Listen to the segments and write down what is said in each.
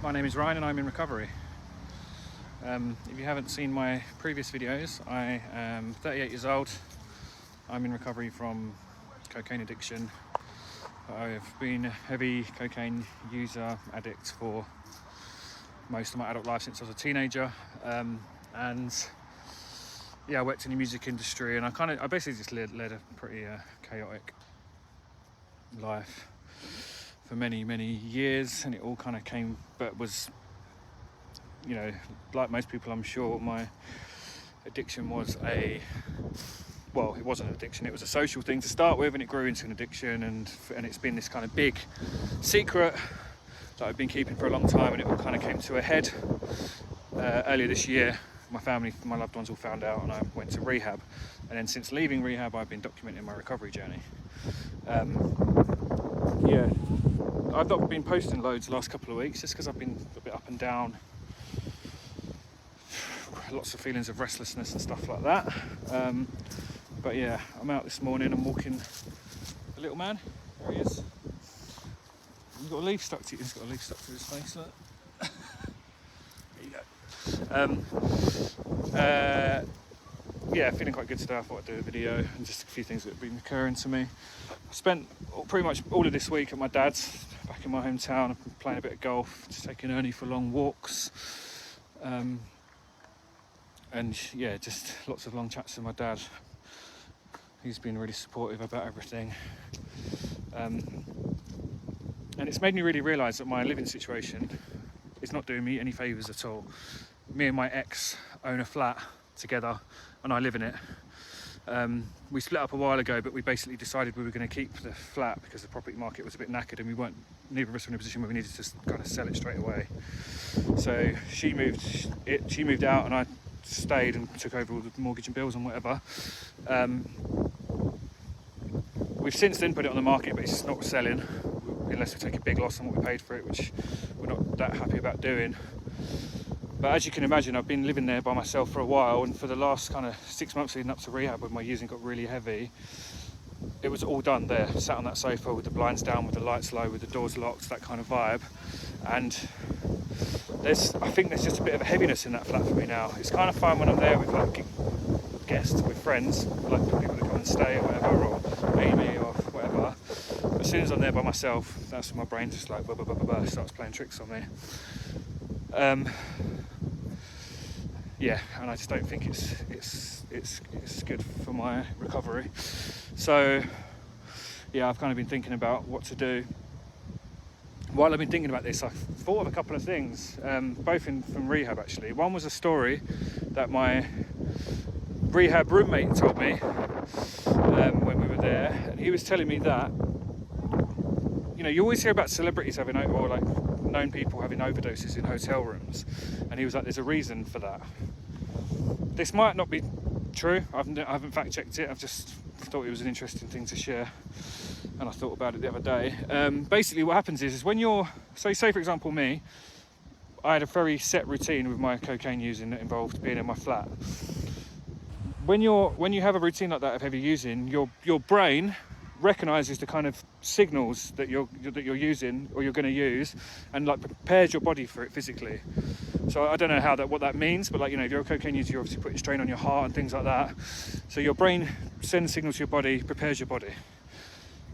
My name is Ryan and I'm in recovery. If you haven't seen my previous videos, I am 38 years old. I'm in recovery from cocaine addiction. I've been a heavy cocaine user, addict for most of my adult life since I was a teenager. And yeah, I worked in the music industry, and I basically just led a pretty chaotic life for many years, and it all kind of came, but was, you know, like most people, I'm sure my addiction was it wasn't an addiction, it was a social thing to start with, and it grew into an addiction, and it's been this kind of big secret that I've been keeping for a long time, and it all kind of came to a head earlier this year. My loved ones all found out, and I went to rehab, and then since leaving rehab I've been documenting my recovery journey. I've not been posting loads the last couple of weeks just because I've been a bit up and down, lots of feelings of restlessness and stuff like that. But yeah, I'm out this morning, I'm walking the little man. There he is. He's got a leaf stuck to his face, look. There you go. Feeling quite good today. I thought I'd do a video and just a few things that have been occurring to me. I spent pretty much all of this week at my dad's back in my hometown. I've been playing a bit of golf, just taking Ernie for long walks, and yeah, just lots of long chats with my dad. He's been really supportive about everything, and it's made me really realise that my living situation is not doing me any favours at all. Me and my ex own a flat together, and I live in it. We split up a while ago, but we basically decided we were going to keep the flat because the property market was a bit knackered, and neither of us were in a position where we needed to kind of sell it straight away. So she moved out, and I stayed and took over all the mortgage and bills and whatever. We've since then put it on the market, but it's just not selling unless we take a big loss on what we paid for it, which we're not that happy about doing. But as you can imagine, I've been living there by myself for a while, and for the last kind of 6 months leading up to rehab, when my using got really heavy, it was all done there, sat on that sofa with the blinds down, with the lights low, with the doors locked, that kind of vibe. And I think there's just a bit of a heaviness in that flat for me now. It's kind of fun when I'm there with like guests, with friends, like people that come and stay or whatever, or Amy or whatever. But as soon as I'm there by myself, that's when my brain just like starts playing tricks on me. And I just don't think it's good for my recovery. So yeah, I've kind of been thinking about what to do. While I've been thinking about this, I've thought of a couple of things, both from rehab actually. One was a story that my rehab roommate told me when we were there, and he was telling me that, you know, you always hear about celebrities having, or like known people having overdoses in hotel rooms, and he was like, there's a reason for that. This might not be true, I haven't fact checked it, I've just thought it was an interesting thing to share, and I thought about it the other day. Basically what happens is when say for example me, I had a very set routine with my cocaine using that involved being in my flat. When you have a routine like that of heavy using, your brain recognises the kind of signals that you're using or you're going to use, and like prepares your body for it physically. So I don't know what that means, but like, you know, if you're a cocaine user, you're obviously putting strain on your heart and things like that. So your brain sends signals to your body, prepares your body.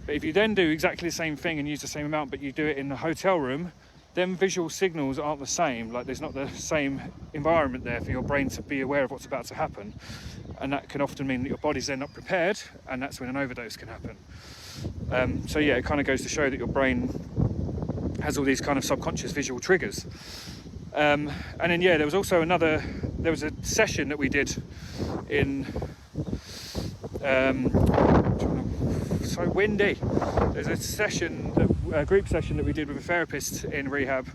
But if you then do exactly the same thing and use the same amount, but you do it in the hotel room, then visual signals aren't the same. Like there's not the same environment there for your brain to be aware of what's about to happen. And that can often mean that your body's then not prepared, and that's when an overdose can happen. So yeah, it kind of goes to show that your brain has all these kind of subconscious visual triggers. And then yeah, there was a session that we did in, so windy. There's a group session that we did with a therapist in rehab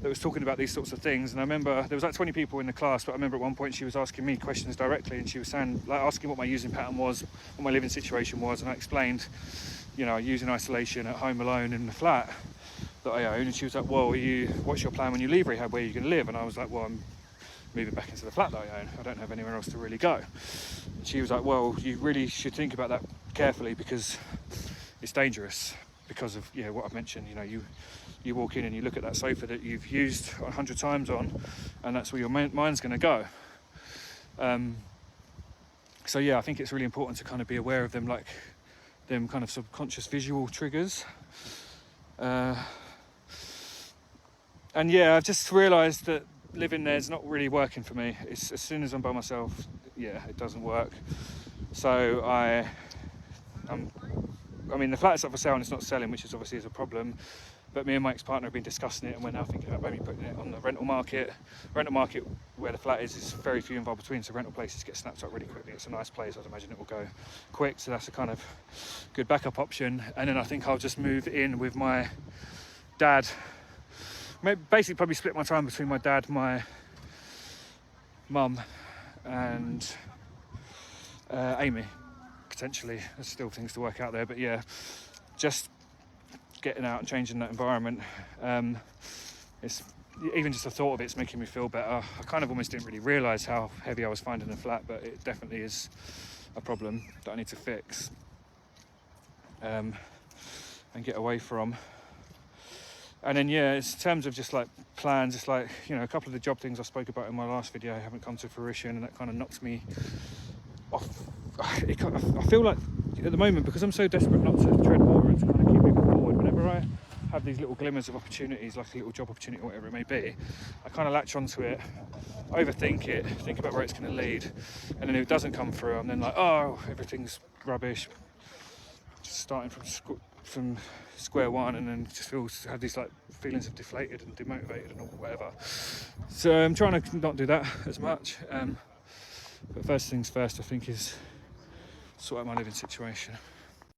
that was talking about these sorts of things. And I remember there was like 20 people in the class, but I remember at one point she was asking me questions directly, and she was saying, like, asking what my using pattern was, what my living situation was, and I explained, you know, I use in isolation at home alone in the flat that I own. And she was like, well, what's your plan when you leave rehab? Where are you going to live? And I was like, well, I'm moving back into the flat that I own. I don't have anywhere else to really go. And she was like, well, you really should think about that carefully, because it's dangerous because of what I've mentioned. You know, you walk in and you look at that sofa that you've used 100 times on, and that's where your mind's going to go. So yeah, I think it's really important to kind of be aware of them, like them kind of subconscious visual triggers. And yeah, I've just realised that living there is not really working for me. It's as soon as I'm by myself, yeah, it doesn't work. So I mean, the flat is up for sale and it's not selling, which is obviously a problem. But me and my ex-partner have been discussing it, and we're now thinking about maybe putting it on the rental market. Rental market where the flat is very few and far between, so rental places get snapped up really quickly. It's a nice place, I'd imagine it will go quick, so that's a kind of good backup option. And then I think I'll just move in with my dad. Basically probably split my time between my dad, my mum and Amy, potentially. There's still things to work out there, but yeah, just getting out and changing that environment. It's even just the thought of it's making me feel better. I kind of almost didn't really realise how heavy I was finding the flat, but it definitely is a problem that I need to fix and get away from. And then yeah, in terms of just like plans, it's like, you know, a couple of the job things I spoke about in my last video haven't come to fruition, and that kind of knocks me off. I feel like at the moment, because I'm so desperate not to tread water and to kind of keep moving forward, whenever I have these little glimmers of opportunities, like a little job opportunity or whatever it may be, I kind of latch onto it, overthink it, think about where it's going to lead, and then if it doesn't come through, I'm then like, oh, everything's rubbish, just starting from square one, and then just have these like feelings of deflated and demotivated and whatever. So I'm trying to not do that as much. But first things first, I think, is sort out my living situation.